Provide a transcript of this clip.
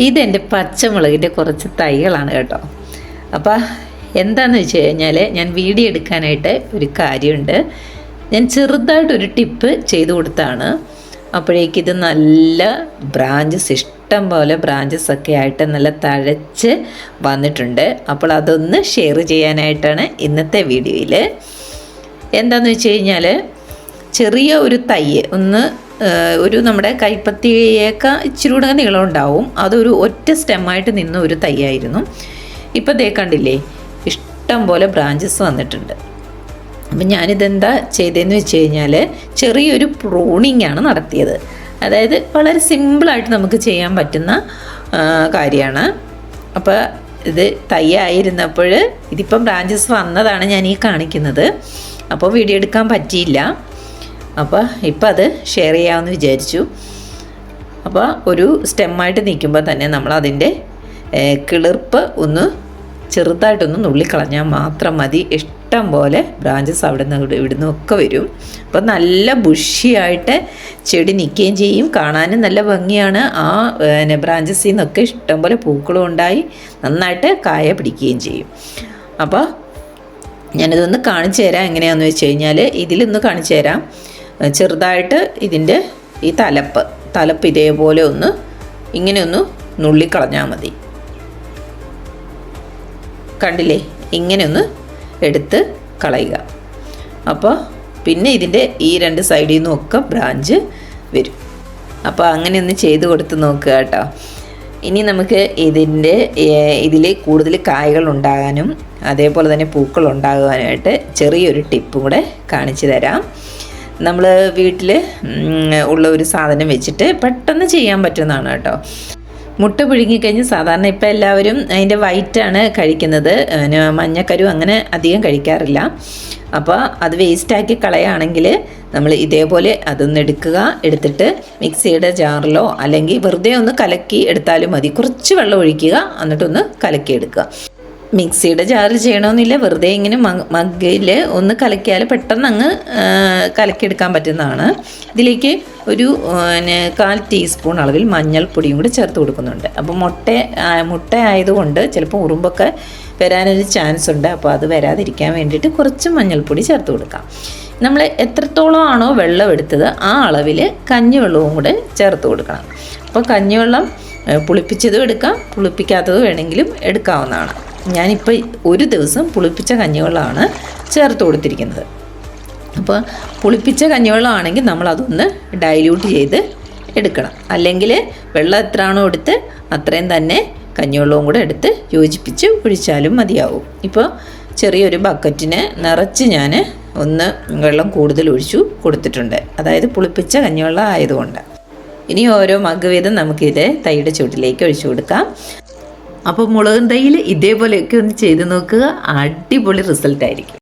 ഇതെൻ്റെ പച്ചമുളകിൻ്റെ കുറച്ച് തൈകളാണ് കേട്ടോ. അപ്പോൾ എന്താണെന്ന് വെച്ച് കഴിഞ്ഞാൽ ഞാൻ വീഡിയോ എടുക്കാനായിട്ട് ഒരു കാര്യമുണ്ട്. ഞാൻ ചെറുതായിട്ടൊരു ടിപ്പ് ചെയ്തു കൊടുത്താണ്. അപ്പോഴേക്കിത് നല്ല ബ്രാഞ്ചസ്, ഇഷ്ടം പോലെ ബ്രാഞ്ചസ് ഒക്കെ ആയിട്ട് നല്ല തഴച്ച് വന്നിട്ടുണ്ട്. അപ്പോൾ അതൊന്ന് ഷെയർ ചെയ്യാനായിട്ടാണ് ഇന്നത്തെ വീഡിയോയിൽ. എന്താണെന്ന് വെച്ച് കഴിഞ്ഞാൽ ചെറിയ ഒരു തൈ ഒരു നമ്മുടെ കൈപ്പത്തിയേക്കാൾ ഇച്ചിരി കൂടെ നീളം ഉണ്ടാവും. അതൊരു ഒറ്റ സ്റ്റെമ്മായിട്ട് നിന്ന ഒരു തൈയായിരുന്നു. ഇപ്പോൾ ദേ കണ്ടില്ലേ, ഇഷ്ടം പോലെ ബ്രാഞ്ചസ് വന്നിട്ടുണ്ട്. അപ്പം ഞാനിതെന്താ ചെയ്തതെന്ന് വെച്ച് കഴിഞ്ഞാൽ ചെറിയൊരു പ്രൂണിങ് ആണ് നടത്തിയത്. അതായത് വളരെ സിമ്പിളായിട്ട് നമുക്ക് ചെയ്യാൻ പറ്റുന്ന കാര്യമാണ്. അപ്പോൾ ഇത് തൈയായിരുന്നപ്പോൾ ഇതിപ്പം ബ്രാഞ്ചസ് വന്നതാണ് ഞാൻ ഈ കാണിക്കുന്നത്. അപ്പോൾ വീഡിയോ എടുക്കാൻ പറ്റിയില്ല. അപ്പോൾ ഇപ്പം അത് ഷെയർ ചെയ്യാമെന്ന് വിചാരിച്ചു. അപ്പോൾ ഒരു സ്റ്റെമ്മായിട്ട് നിൽക്കുമ്പോൾ തന്നെ നമ്മൾ അതിൻ്റെ കിളിർപ്പ് ഒന്ന് ചെറുതായിട്ടൊന്ന് നുള്ളിക്കളഞ്ഞാൽ മാത്രം മതി. ഇഷ്ടം പോലെ ബ്രാഞ്ചസ് അവിടെ നിന്ന് ഇവിടുന്ന് ഒക്കെ വരും. അപ്പോൾ നല്ല ബുഷിയായിട്ട് ചെടി നിൽക്കുകയും ചെയ്യും, കാണാനും നല്ല ഭംഗിയാണ്. ആ ബ്രാഞ്ചസിൽ നിന്നൊക്കെ ഇഷ്ടം പോലെ പൂക്കളും ഉണ്ടായി നന്നായിട്ട് കായ പിടിക്കുകയും ചെയ്യും. അപ്പോൾ ഞാനിതൊന്ന് കാണിച്ചു തരാം എങ്ങനെയാണെന്ന് വെച്ച് കഴിഞ്ഞാൽ, ഇതിലൊന്ന് കാണിച്ചു തരാം. ചെറുതായിട്ട് ഇതിൻ്റെ ഈ തലപ്പ് ഇതേപോലെ ഇങ്ങനെ ഒന്ന് നുള്ളിക്കളഞ്ഞാൽ മതി. കണ്ടില്ലേ, ഇങ്ങനെ ഒന്ന് എടുത്ത് കളയുക. അപ്പോൾ പിന്നെ ഇതിൻ്റെ ഈ രണ്ട് സൈഡിൽ നിന്നൊക്കെ ബ്രാഞ്ച് വരും. അപ്പോൾ അങ്ങനെ ഒന്ന് ചെയ്ത് കൊടുത്ത് നോക്കുക കേട്ടോ. ഇനി നമുക്ക് ഇതിൽ കൂടുതൽ കായകൾ ഉണ്ടാകാനും അതേപോലെ തന്നെ പൂക്കൾ ഉണ്ടാകാനായിട്ട് ചെറിയൊരു ടിപ്പും കൂടെ കാണിച്ചു തരാം. നമ്മൾ വീട്ടിൽ ഉള്ള ഒരു സാധനം വെച്ചിട്ട് പെട്ടെന്ന് ചെയ്യാൻ പറ്റുന്നതാണ് കേട്ടോ. മുട്ട പുഴുങ്ങിക്കഴിഞ്ഞ് സാധാരണ ഇപ്പോൾ എല്ലാവരും അതിൻ്റെ വൈറ്റാണ് കഴിക്കുന്നത്, മഞ്ഞക്കരു അങ്ങനെ അധികം കഴിക്കാറില്ല. അപ്പോൾ അത് വേസ്റ്റാക്കി കളയുകയാണെങ്കിൽ നമ്മൾ ഇതേപോലെ അതൊന്ന് എടുത്തിട്ട് മിക്സിയുടെ ജാറിലോ അല്ലെങ്കിൽ വെറുതെ ഒന്ന് കലക്കി എടുത്താലും മതി. കുറച്ച് വെള്ളം ഒഴിക്കുക, എന്നിട്ടൊന്ന് കലക്കി എടുക്കുക. മിക്സിയുടെ ജാറിൽ ചെയ്യണമെന്നില്ല, വെറുതെ ഇങ്ങനെ മഗ്ഗിൽ ഒന്ന് കലക്കിയാൽ പെട്ടെന്ന് അങ്ങ് കലക്കിയെടുക്കാൻ പറ്റുന്നതാണ്. ഇതിലേക്ക് ഒരു 1/4 ടീസ്പൂൺ അളവിൽ മഞ്ഞൾപ്പൊടിയും കൂടി ചേർത്ത് കൊടുക്കുന്നുണ്ട്. അപ്പോൾ മുട്ട ആയതുകൊണ്ട് ചിലപ്പോൾ ഉറുമ്പൊക്കെ വരാനൊരു ചാൻസ് ഉണ്ട്. അപ്പോൾ അത് വരാതിരിക്കാൻ വേണ്ടിയിട്ട് കുറച്ച് മഞ്ഞൾപ്പൊടി ചേർത്ത് കൊടുക്കാം. നമ്മൾ എത്രത്തോളം ആണോ വെള്ളം എടുത്തത് ആ അളവിൽ കഞ്ഞിവെള്ളവും കൂടെ ചേർത്ത് കൊടുക്കണം. അപ്പോൾ കഞ്ഞിവെള്ളം പുളിപ്പിച്ചതും എടുക്കാം, പുളിപ്പിക്കാത്തത് വേണമെങ്കിലും എടുക്കാവുന്നതാണ്. ഞാനിപ്പോൾ ഒരു ദിവസം പുളിപ്പിച്ച കഞ്ഞിവെള്ളമാണ് ചേർത്ത് കൊടുത്തിരിക്കുന്നത്. അപ്പോൾ പുളിപ്പിച്ച കഞ്ഞിവെള്ളമാണെങ്കിൽ നമ്മളതൊന്ന് ഡൈല്യൂട്ട് ചെയ്ത് എടുക്കണം. അല്ലെങ്കിൽ വെള്ളം എത്രയാണോ എടുത്ത് അത്രയും തന്നെ കഞ്ഞിവെള്ളവും കൂടെ എടുത്ത് യോജിപ്പിച്ച് ഒഴിച്ചാലും മതിയാവും. ഇപ്പോൾ ചെറിയൊരു ബക്കറ്റിന് നിറച്ച് ഞാൻ വെള്ളം കൂടുതൽ ഒഴിച്ചു കൊടുത്തിട്ടുണ്ട്. അതായത് പുളിപ്പിച്ച കഞ്ഞിവെള്ളം ആയതുകൊണ്ട്. ഇനി ഓരോ മഗ് വീതം നമുക്കിത് തൈയുടെ ചുവട്ടിലേക്ക് ഒഴിച്ചു കൊടുക്കാം. അപ്പോൾ മുളകും തൈയിൽ ഇതേപോലെയൊക്കെ ഒന്ന് ചെയ്ത് നോക്കുക, അടിപൊളി റിസൾട്ടായിരിക്കും.